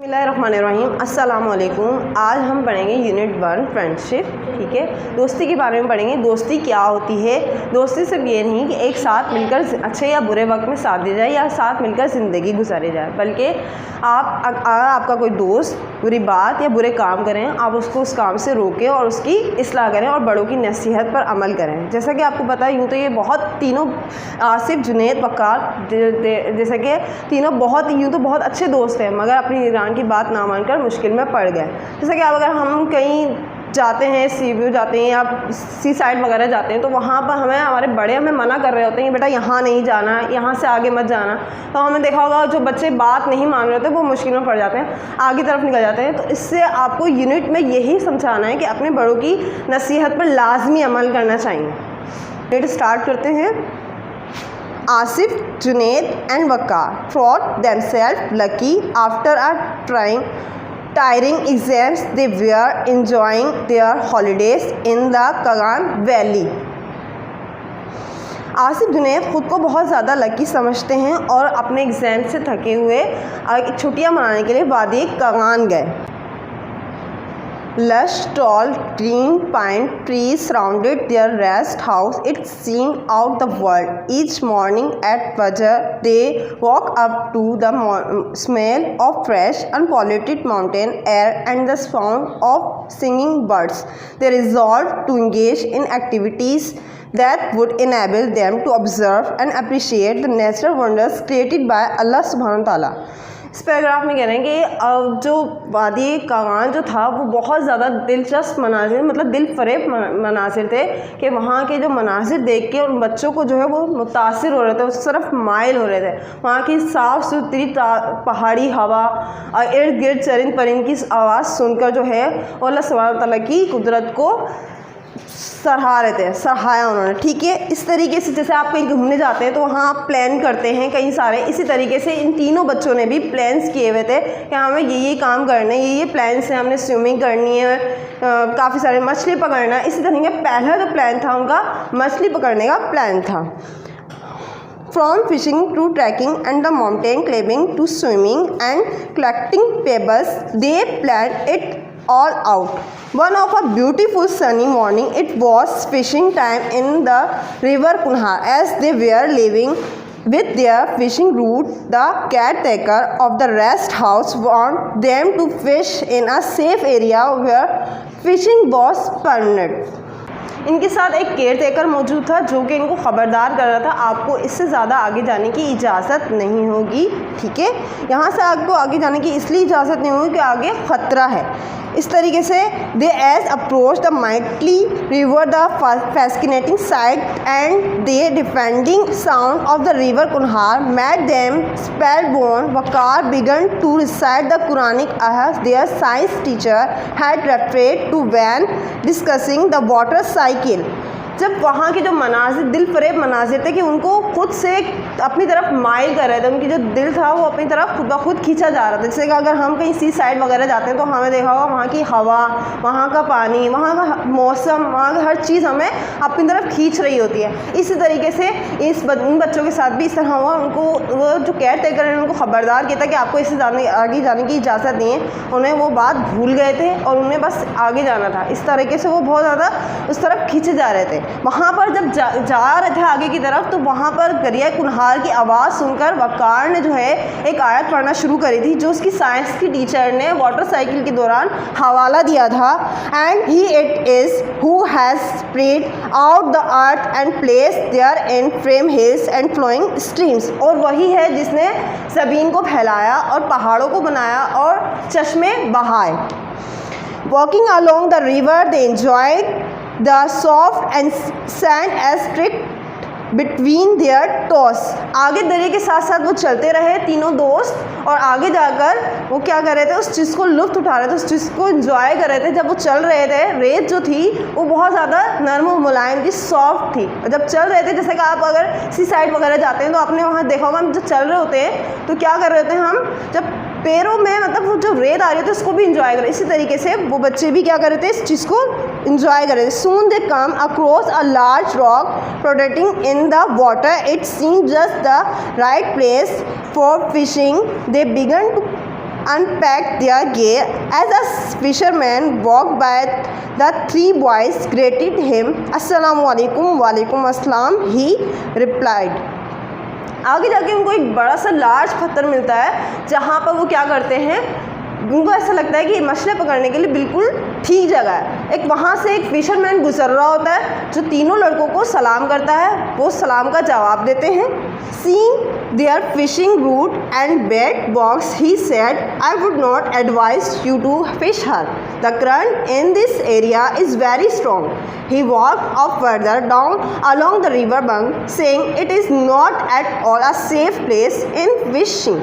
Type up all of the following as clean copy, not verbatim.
बिस्मिल्लाहिर्रहमानिर्रहीम। अस्सलाम वालेकुम। आज हम पढ़ेंगे यूनिट 1 फ्रेंडशिप। ठीक है, दोस्ती के बारे में पढ़ेंगे। दोस्ती क्या होती है? दोस्ती सिर्फ ये नहीं कि एक साथ मिलकर अच्छे या बुरे वक्त में साथ दे जाए या साथ मिलकर ज़िंदगी गुजारी जाए, बल्कि आपका कोई दोस्त बुरी बात या बुरे काम करें, आप उसको उस काम से रोकें और उसकी इस्लाह करें और बड़ों की नसीहत पर अमल करें। जैसा कि आपको पता है, यूँ तो ये बहुत तीनों आसिफ, जुनैद, वक़ार जैसा कि तीनों बहुत अच्छे दोस्त हैं, मगर अपनी निगरान की बात ना मानकर मुश्किल में पड़ गए। जैसे कि अब अगर हम कहीं जाते हैं, सी व्यू जाते हैं या सी साइड वगैरह जाते हैं, तो वहाँ पर हमारे बड़े हमें मना कर रहे होते हैं कि बेटा यहाँ नहीं जाना, यहाँ से आगे मत जाना। तो हमने देखा होगा जो बच्चे बात नहीं मान रहे होते वो मुश्किल में पड़ जाते हैं, आगे तरफ निकल जाते हैं। तो इससे आपको यूनिट में यही समझाना है कि अपने बड़ों की नसीहत पर लाजमी अमल करना चाहिए। यूनिट स्टार्ट करते हैं। Asif, Junaid and Waqar thought themselves lucky after tiring exams. They were enjoying their holidays in the Kagan Valley. Asif, Junaid खुद को बहुत ज़्यादा लकी समझते हैं और अपने एग्ज़ाम से थके हुए छुट्टियां मनाने के लिए वादी कगान गए। Lush, tall, green pine trees surrounded their rest house. It seemed out the world. Each morning at Fajr, they woke up to the smell of fresh, unpolluted mountain air and the sound of singing birds. They resolved to engage in activities that would enable them to observe and appreciate the natural wonders created by Allah Subhanahu wa Taala. इस paragraph में कह रहे हैं कि जो वादी कागान जो था वो बहुत ज़्यादा दिलचस्प मनाजिर, मतलब दिल फरेब मनाजिर थे कि वहाँ के जो मनाजिर देख के उन बच्चों को जो है वो मुतासिर हो रहे थे, उस तरफ माइल हो रहे थे। वहाँ की साफ़ सुथरी पहाड़ी हवा और इर्द गिर्द चरिंद परिंद की आवाज़ सुनकर जो है वो अल्लाह सुब्हानहू तआला की कुदरत को सराहाया उन्होंने। ठीक है, इस तरीके से जैसे आप कहीं घूमने जाते हैं तो वहाँ आप प्लान करते हैं कई सारे, इसी तरीके से इन तीनों बच्चों ने भी प्लान्स किए हुए थे कि हमें ये काम करना है, ये प्लान्स हैं, हमने स्विमिंग करनी है, काफ़ी सारे मछली पकड़ना है। इसी तरह पहला जो प्लान था उनका मछली पकड़ने का प्लान था। From fishing to trekking and the mountain climbing to swimming and collecting pebbles, they planned it all out. One of a beautiful sunny morning, it was fishing time in the river Kunhar. As they were leaving with their fishing route, the caretaker of the rest house warned them to fish in a safe area where fishing was permitted. इनके साथ एक care taker मौजूद था जो कि इनको ख़बरदार कर रहा था, आपको इससे ज़्यादा आगे जाने की इजाज़त नहीं होगी। ठीक है, यहाँ से आपको आगे जाने की इसलिए इजाज़त नहीं होगी कि आगे ख़तरा है। इस तरीके से they as approach the mighty river the fascinating sight and the defending sound of the river Kunhar made them spellbound. Waqar began to recite the Quranic ayahs their science teacher had referred to when discussing the water cycle. जब वहाँ के जो मनाजिर दिल फरेब मनाजिर थे कि उनको खुद से अपनी तरफ माइल कर रहे थे, उनकी जो दिल था वो अपनी तरफ खुद ब खुद खींचा जा रहा था। जैसे कि अगर हम कहीं सी साइड वगैरह जाते हैं तो हमें देखा होगा वहाँ की हवा, वहाँ का पानी, वहाँ का मौसम, वहाँ का हर चीज़ हमें अपनी तरफ खींच रही होती है। इसी तरीके से इन बच्चों के साथ भी इस तरह हुआ। उनको वो जो केयर टेकर ने उनको ख़बरदार किया था कि आपको इससे आगे जाने की इजाज़त नहीं है, उन्हें वो बात भूल गए थे और उन्हें बस आगे जाना था। इस तरीके से वो बहुत ज़्यादा उस तरफ खींचे जा रहे थे। वहाँ पर जब जा रहे थे आगे की तरफ तो वहाँ पर दरिया कुनहार की आवाज़ सुनकर वकार ने जो है एक आयत पढ़ना शुरू करी थी जो उसकी साइंस की टीचर ने वाटर साइकिल के दौरान हवाला दिया था। And he it is who has spread out the earth and place there in firm hills and flowing streams. और वही है जिसने ज़मीन को फैलाया और पहाड़ों को बनाया और चश्मे बहाए. Walking along the river, they enjoyed the soft and sand as tricked between their toes. आगे दरिया के साथ साथ वो चलते रहे तीनों दोस्त और आगे जाकर वो क्या कर रहे थे, उस चीज़ को लुत्फ़ उठा रहे थे, उस चीज़ को एंजॉय कर रहे थे। जब वो चल रहे थे रेत जो थी वो बहुत ज़्यादा नरम और मुलायम थी, सॉफ्ट थी। और जब चल रहे थे, जैसे कि आप अगर सी साइड वगैरह जाते हैं तो आपने वहाँ देखा होगा, हम जब चल रहे होते हैं तो क्या कर रहे होते हैं, हम जब पैरों में मतलब वो जो रेत आ रही होती है उसको भी इंजॉय करें। इसी तरीके से वो बच्चे भी क्या कर रहे थे, इस चीज़ को इंजॉय कर रहे थे। Soon they come across a large rock protecting in the water. It seem just the right place for fishing. They began to unpacked their gear. As a fisherman walked by, the three boys greeted him. Assalamu alaikum, walaikum assalam, he replied. आगे जाके उनको एक बड़ा सा large पत्थर मिलता है जहाँ पर वो क्या करते हैं, उनको ऐसा लगता है कि मछली पकड़ने के लिए बिल्कुल ठीक जगह है। एक वहाँ से एक फिशरमैन गुजर रहा होता है जो तीनों लड़कों को सलाम करता है, वो सलाम का जवाब देते हैं। Seeing their fishing route and bait box, he said, I would not advise you to fish her. The current in this area is very strong. He walked up further down along the river bank, saying it is not at all a safe place in fishing.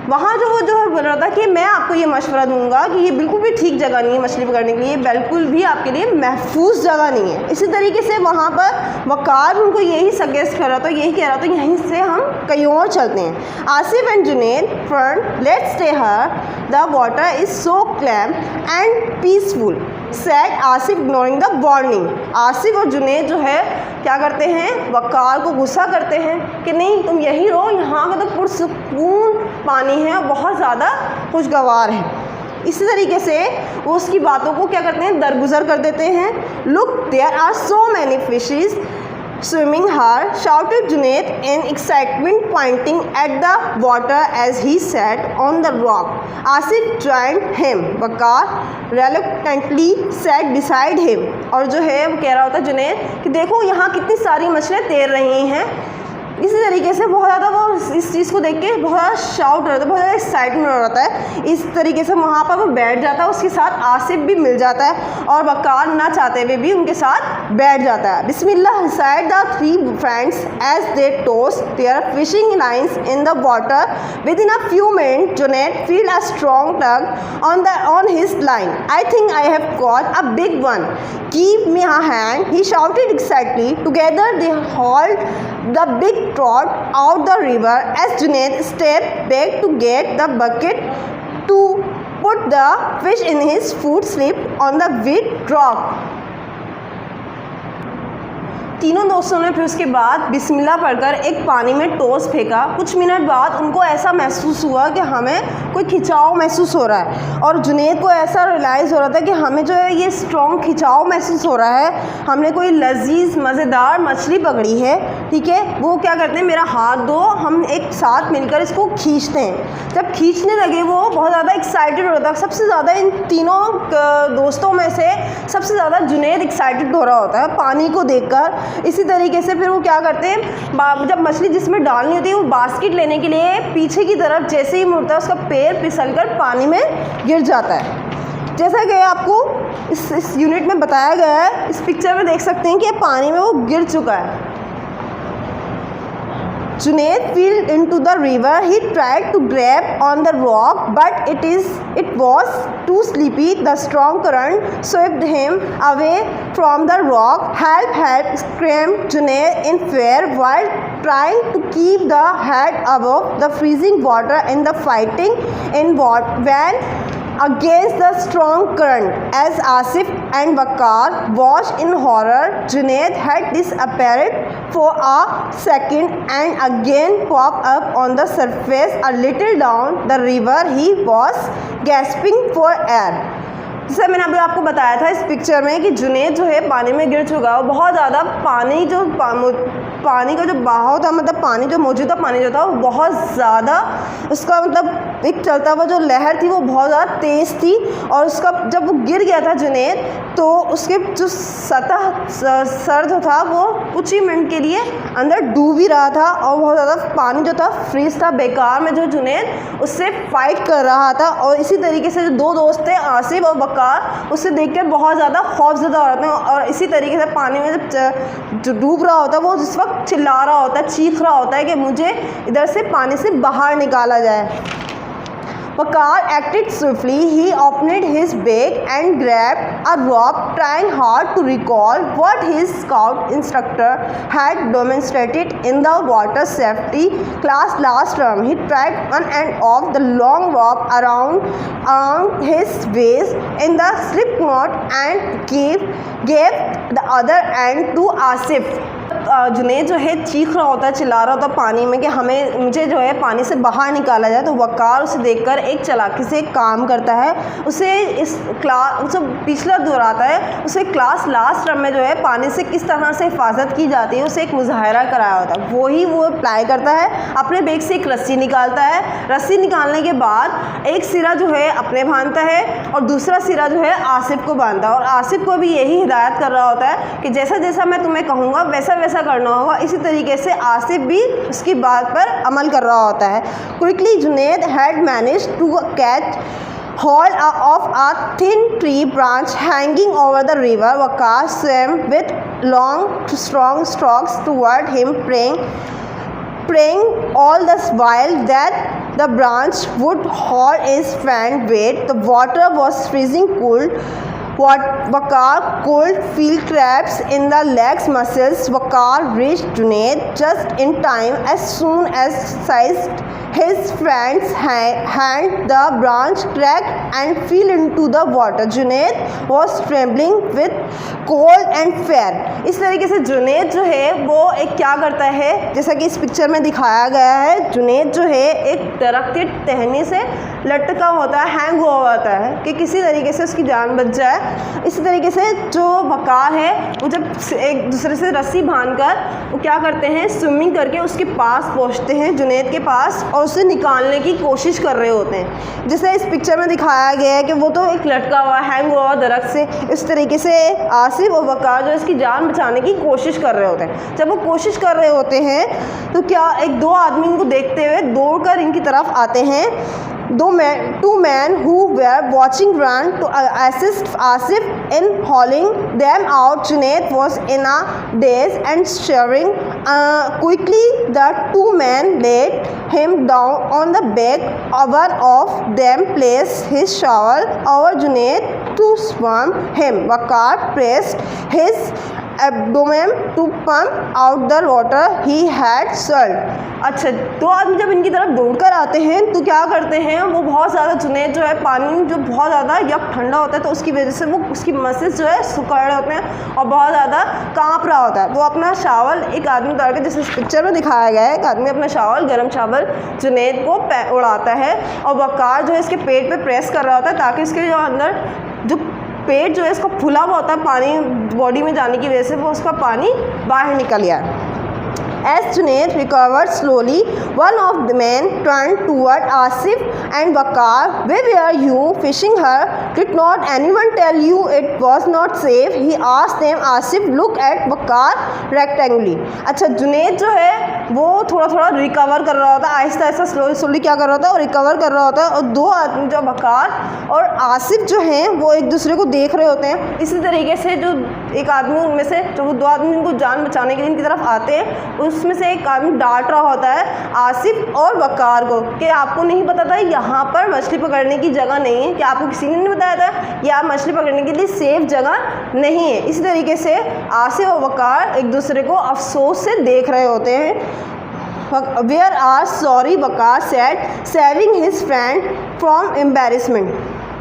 वहाँ जो बोल रहा था कि मैं आपको ये मशवरा दूंगा कि ये बिल्कुल भी ठीक जगह नहीं है मछली पकड़ने के लिए, बिल्कुल भी आपके लिए महफूज जगह नहीं है। इसी तरीके से वहाँ पर वकार उनको यही सजेस्ट कर रहा था, यही कह रहा था यहीं से हम कहीं और चलते हैं। Asif and Junaid front, let's stay here, the water is so calm and peaceful, said Asif ignoring the warning. Asif और जुनैद जो है क्या करते हैं, वकार को गुस्सा करते हैं कि नहीं तुम यहीं रहो, यहाँ का तो पुरसुकून पानी है और बहुत ज़्यादा खुशगवार है। इसी तरीके से वो उसकी बातों को क्या करते हैं, दरगुजर कर देते हैं। Look there are so many fishes swimming her, shouted Junaid in excitement, pointing at the water as he sat on the rock. Asif joined him. Bakar reluctantly sat beside him. और जो है वो कह रहा होता जुनैद कि देखो यहाँ कितनी सारी मछलियाँ तैर रही हैं। इसी तरीके से बहुत ज़्यादा वो इस चीज़ को देख के बहुत ज़्यादा शाउट हो रहा था, बहुत ज़्यादा एक्साइटमेंट हो रहा है। इस तरीके से वहाँ पर वो बैठ जाता है, उसके साथ आसिफ भी मिल जाता है और वकार ना चाहते हुए भी उनके साथ बैठ जाता है। बिस्मिल्लाह said the three friends as they tossed their fishing lines in the water. Within a few minutes, Junaid felt a strong tug on his line. I think I have caught a big one. Give me a hand, he shouted excitedly. Together they hauled the big trout out the river as Junaid stepped back to get the bucket to put the fish in. His foot slipped on the wet rock. तीनों दोस्तों ने फिर उसके बाद बिस्मिल्लाह पढ़कर एक पानी में टॉस फेंका। कुछ मिनट बाद उनको ऐसा महसूस हुआ कि हमें कोई खिंचाव महसूस हो रहा है और जुनैद को ऐसा रियलाइज़ हो रहा था कि हमें जो है ये स्ट्रॉन्ग खिंचाव महसूस हो रहा है, हमने कोई लजीज मज़ेदार मछली पकड़ी है। ठीक है, वो क्या करते हैं, मेरा हाथ दो, हम एक साथ मिलकर इसको खींचते हैं। जब खींचने लगे वो बहुत ज़्यादा एक्साइटेड हो रहा था। सबसे ज़्यादा इन तीनों दोस्तों में से सबसे ज़्यादा जुनैद एक्साइटेड हो रहा होता है पानी को देखकर। इसी तरीके से फिर वो क्या करते हैं, जब मछली जिसमें डालनी होती है वो बास्केट लेने के लिए पीछे की तरफ जैसे ही मुड़ता है उसका पैर फिसलकर पानी में गिर जाता है। जैसा कि आपको इस यूनिट में बताया गया है, इस पिक्चर में देख सकते हैं कि पानी में वो गिर चुका है। Junaid fell into the river. He tried to grab on the rock, but it was too sleepy. The strong current swept him away from the rock. Help! Help! Screamed Junaid in fear while trying to keep the head above the freezing water in the fighting in when against the strong current. As Asif and Waqar watched in horror, Junaid had disappeared for a second and again popped up on the surface a little down the river. He was gasping for air. जैसे मैंने अभी आपको बताया था इस picture में कि जुनैद जो है पानी में गिर चुका है। बहुत ज़्यादा पानी का जो बहाव था, मतलब पानी जो मौजूदा पानी जो था वो बहुत ज़्यादा, उसका मतलब एक चलता हुआ जो लहर थी वो बहुत ज़्यादा तेज़ थी और उसका जब वो गिर गया था जुनैद तो उसके जो सर जो था वो कुछ ही मिनट के लिए अंदर डूब ही रहा था और बहुत ज़्यादा पानी जो था फ्रीज था। बेकार में जो जुनैद उससे फाइट कर रहा था और इसी तरीके से जो दो दोस्त थे आसिफ और वकार उससे देखकर बहुत ज़्यादा खौफज़दा हो रहे थे और इसी तरीके से पानी में जब डूब रहा होता वो जिस वक्त चिल्ला रहा होता है, चीख रहा होता है कि मुझे इधर से पानी से बाहर निकाला जाए। Waqar acted swiftly. He opened his bag and grabbed a rope, trying hard to recall what his scout instructor had demonstrated in the water safety class last term. He tied one end of the long rope around his waist in the slip knot and gave the other end to Asif. Junaid जो है चीख रहा होता है, चिल्ला रहा होता है पानी में कि मुझे जो है पानी से बाहर निकाला जाए, तो वक़ार उसे देखकर एक चालाकी से काम करता है, उसे पिछला दोहराता है, उसे क्लास लास्ट टर्म में जो है पानी से किस तरह से हिफाजत की जाती है उसे एक मुजाहरा कराया होता है, वो अप्लाई करता है। अपने बैग से एक रस्सी निकालता है, रस्सी निकालने के बाद एक सिरा जो है अपने बांधता है और दूसरा सिरा जो है आसिफ को बांधता है, और आसिफ को भी यही हिदायत कर रहा होता है कि जैसा जैसा मैं तुम्हें कहूँगा वैसा वैसा करना होगा। इसी तरीके से आसिफ भी उसकी बात पर अमल कर रहा होता है। Quickly Junaid had managed to catch hold of a thin tree branch hanging over the river. Waqar swam with long strong strokes toward him, praying all the while that the branch would hold his friend weight. The water was freezing cold. Waqar could feel cramps in the legs muscles. Waqar reached Junaid just in time. As soon as seized his friend's hand, the branch cracked and fell into the water. Junaid was trembling with cold and fear. इस तरीके से जुनैद जो है वो एक क्या करता है, जैसा कि इस पिक्चर में दिखाया गया है, जुनैद जो है एक दरख्त की टहनी से लटका होता है, हैंग हुआ होता है कि किसी तरीके से उसकी जान बच जाए। इसी तरीके से जो वक़ार है वो जब एक दूसरे से रस्सी बांधकर वो क्या करते हैं, स्विमिंग करके उसके पास पहुंचते हैं, जुनैद के पास, और उसे निकालने की कोशिश कर रहे होते हैं। जैसे इस पिक्चर में दिखाया गया है कि वो तो एक लटका हुआ हैंग हुआ दरख्त से, इस तरीके से आसिफ और वक़ार जो इसकी जान बचाने की कोशिश कर रहे होते हैं। जब वो कोशिश कर रहे होते हैं तो क्या एक दो आदमी इनको देखते हुए दौड़कर इनकी तरफ आते हैं। Two men who were watching ran to assist Asif in hauling them out. Junaid was in a daze and shivering. Quickly, the two men laid him down on the bed. One of them placed his shovel over Junaid to swim him. Waqar pressed his abdomen to pump out the water he had swallowed. अच्छा, तो आदमी जब इनकी तरफ दौड़कर आते हैं तो क्या करते हैं, वो बहुत ज़्यादा जुनैद जो है पानी जो बहुत ज़्यादा यक ठंडा होता है तो उसकी वजह से वो उसकी मसल्स जो है सुकड़ रहे होते हैं और बहुत ज़्यादा काँप रहा होता है। वो अपना शावल एक आदमी उतार के, जैसे इस पिक्चर में दिखाया गया है, एक आदमी अपना शावल गर्म शावल जुनैद को उड़ाता है और वक़ार जो है इसके पेट पर प्रेस कर रहा होता है ताकि इसके जो अंदर जो पेट जो है इसका फुला हुआ होता है पानी बॉडी में जाने की वजह से वो उसका पानी बाहर निकल गया। As Junaid recovered slowly, one of the men turned toward Asif and Waqar. Where were you fishing her? Did not anyone tell you it was not safe? He asked them. Asif looked at Waqar rectangly. अच्छा, जुनैद जो है वो थोड़ा थोड़ा recover कर रहा होता है, आहिस्ता आहिस्ता स्लोली क्या कर रहा होता है, वो रिकवर कर रहा होता है, और दो आदमी जो वक़ार और आसिफ जो हैं वो एक दूसरे को देख रहे होते हैं। इसी तरीके से जो एक आदमी उनमें से जो वो दो आदमी उनको जान बचाने के लिए इनकी तरफ आते हैं, उसमें से एक आदमी डांट रहा होता है आसिफ और वक़ार को कि आपको नहीं पता था यहाँ पर मछली पकड़ने की जगह नहीं है, कि आपको किसी ने नहीं बताया था या आप मछली पकड़ने के लिए सेफ जगह नहीं है। इसी तरीके से आसिफ और वक़ार एक दूसरे को अफसोस से देख रहे होते हैं। Where are sorry, Waqar said, saving his friend from embarrassment.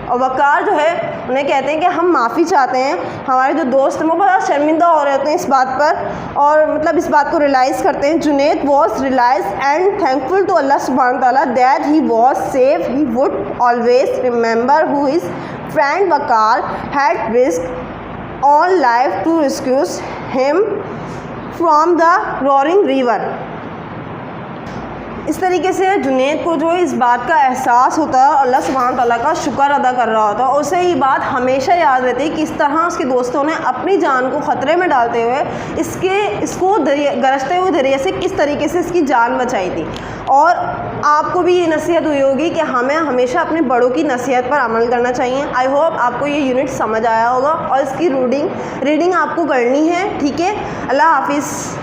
और वक़ार जो है उन्हें कहते हैं कि हम माफ़ी चाहते हैं, हमारे जो दोस्त हैं वो बहुत शर्मिंदा हो रहे होते हैं इस बात पर, और मतलब इस बात को रियलाइज़ करते हैं। Junaid was realise and thankful to Allah सुब्हान ताला that he was safe. He would always remember who his friend Waqar had risk on life to rescue him from the roaring river. इस तरीके से जुनैद को जो इस बात का एहसास होता है, अल्लाह सुब्हान ताला का शुक्र अदा कर रहा होता है, और उसे ये बात हमेशा याद रहती है कि किस तरह उसके दोस्तों ने अपनी जान को ख़तरे में डालते हुए इसको गरजते हुए दरिया से किस तरीके से इसकी जान बचाई थी. और आपको भी ये नसीहत हुई होगी कि हमें हमेशा अपने बड़ों की नसीहत पर अमल करना चाहिए. आई होप आपको ये यूनिट समझ आया होगा और इसकी रीडिंग आपको करनी है. ठीक है, अल्लाह हाफिज़.